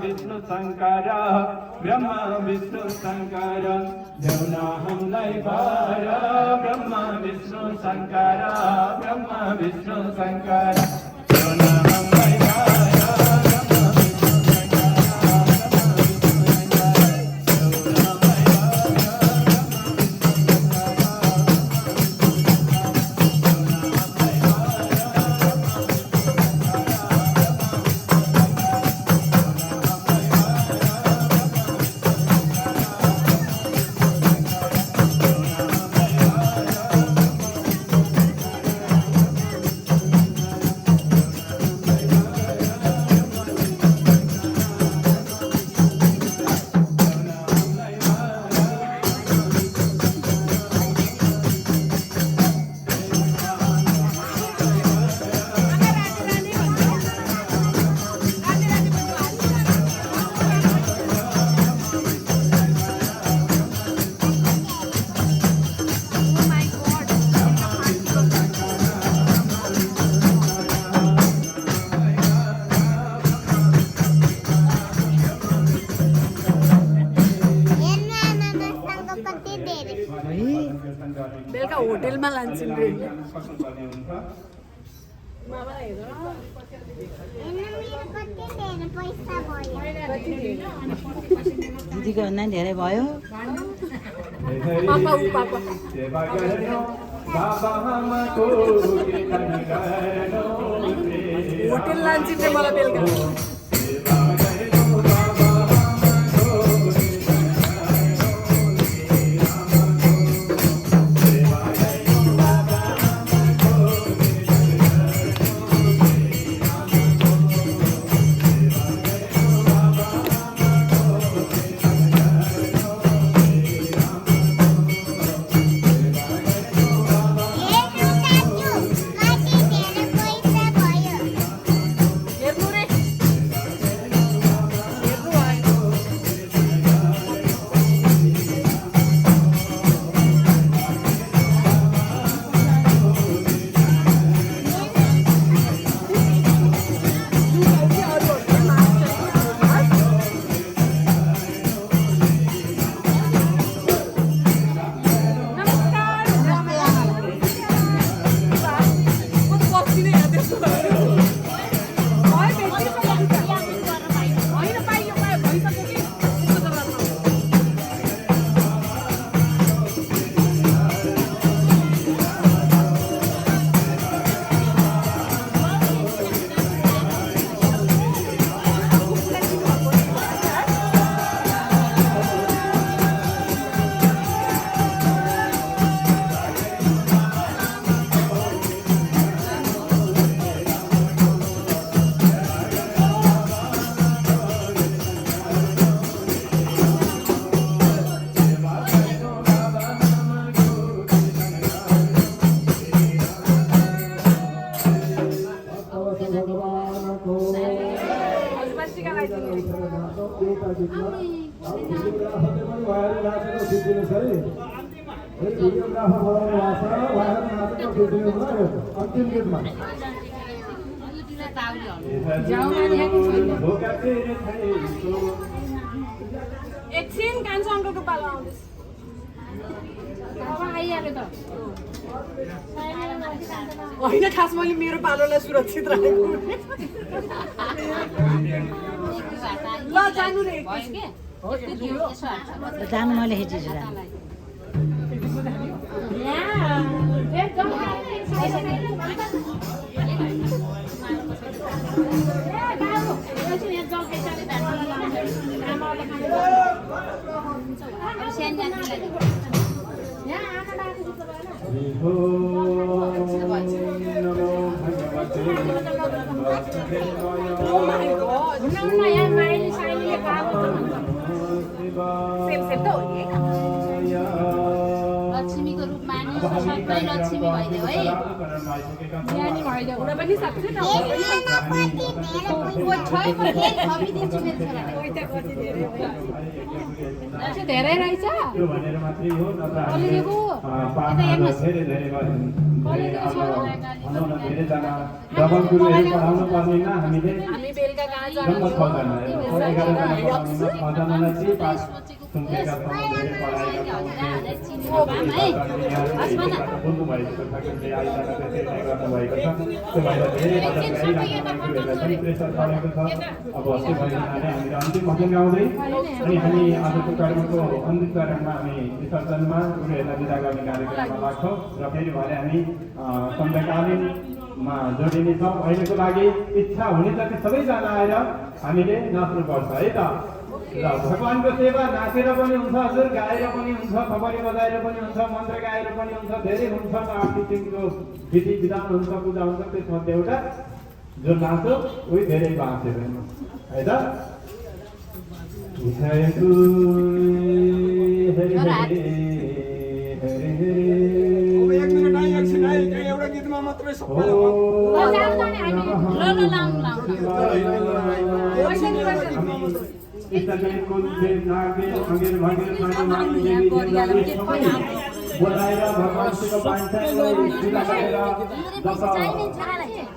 विष्णु शंकर ब्रह्मा विष्णु शंकर देवना हमलाई भार ब्रह्मा विष्णु शंकर ब्रह्मा विष्णु शंकर देवना हमलाई भार बेलुका होटेलमा लान्छन् रे दिदीको भन्दा धेरै भयो होटेल लान्छन् रे मलाई बेलुका फोटोग्राफर बनाउनु भएको छ उहाँहरू नाचेको खिचिदिनु होला अन्तिम गीतमा एकछिन कान्छो अङ्कलको पालो आउँदैछ होइन खास मैले मेरो पालोलाई सुरक्षित राखेको ल जानु रे जानु मैले हेर्छु लक्ष्मीको रूपमा नि सबै लक्ष्मी भइदियो है ज्ञानी भइदियो हुन पनि सक्छ नि धेरै रहेछ हामी बेलुका कहाँ अन्तिम भजन गाउँदै अनि हामी आजको कार्यक्रमको अन्तिम चरणमा हामी विसर्जनमा गुरुहरूलाई विदा गर्ने कार्यक्रममा लाग्छौँ र फेरि भरे हामी सन्ध्याकालीनमा जोडिनेछौँ। अहिलेको लागि इच्छा हुने जति सबैजना आएर हामीले नाच्नुपर्छ है त। र भगवानको सेवा नाचेर पनि हुन्छ, हजुर गाएर पनि हुन्छ, थपडी बजाएर पनि हुन्छ, मन्त्र गाएर पनि हुन्छ, धेरै हुन्छ आठ किसिमको विधि विधान हुन्छ, पूजा हुन्छ। त्यसमध्ये एउटा जो नाच्यो उही धेरै बाँचेर है त। एउटा गीतमा मात्रै बोलाएर भगवानसित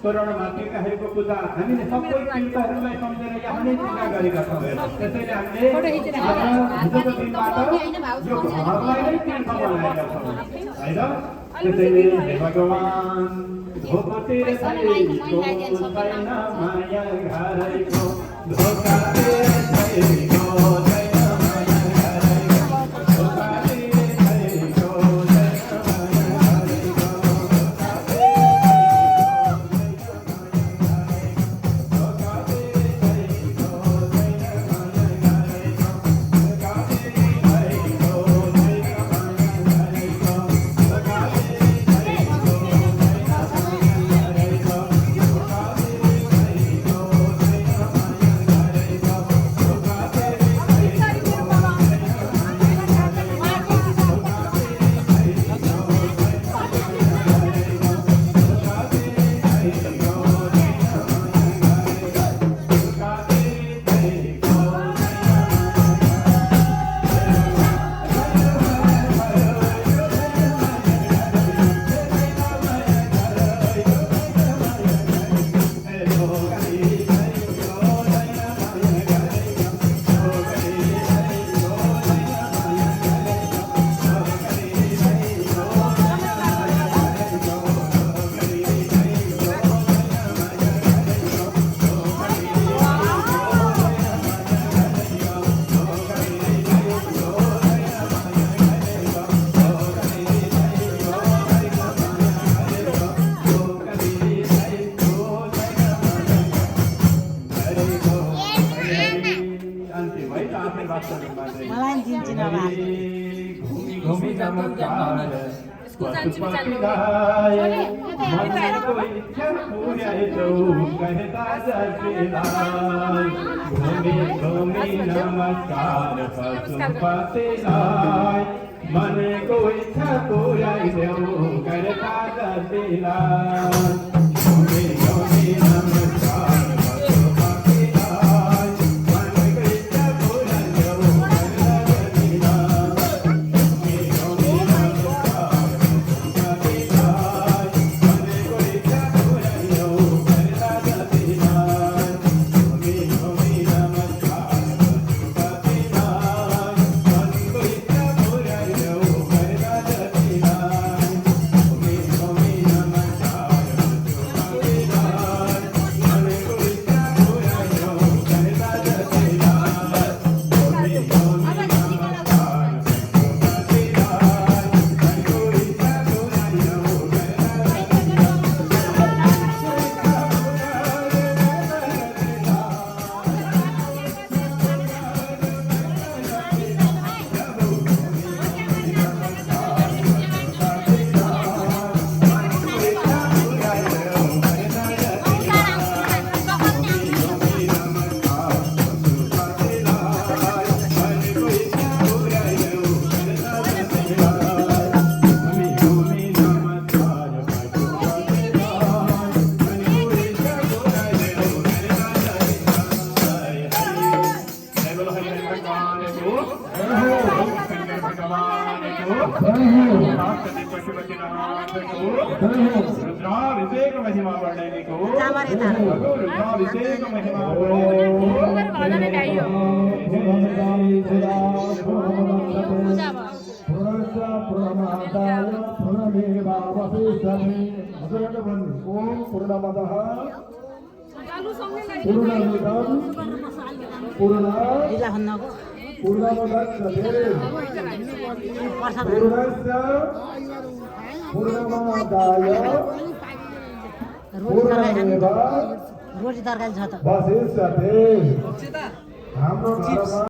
तोरणमा तीर्थहरूको पूजा हामीले सबै तीर्थहरूलाई सम्झेर यहाँ नै पूजा गरेका छौँ। त्यसैले हामीले हिजोको दिनबाट यो घरलाई नै तीर्थ बनाएका छौँ है त। त्यसैले हे भगवान धोका तेरो छैन माया घरैको धोका तेरो छैन नमस्कार पशुपतिलाई मनको इच्छा पुर्याइदेऊ करता जतिलाई। रुद्राभिषेक महिमा वर्णिनीको रुद्राभिषेक महिमा ओम पूर्णमदः पूर्णमिदं जिल्ला खन्नको पूर्णमुदच्यते पूर्णस्य पूर्णमादाय पूर्णमेव रोटी तरकारी छ त वसिष्यते हाम्रो घरमा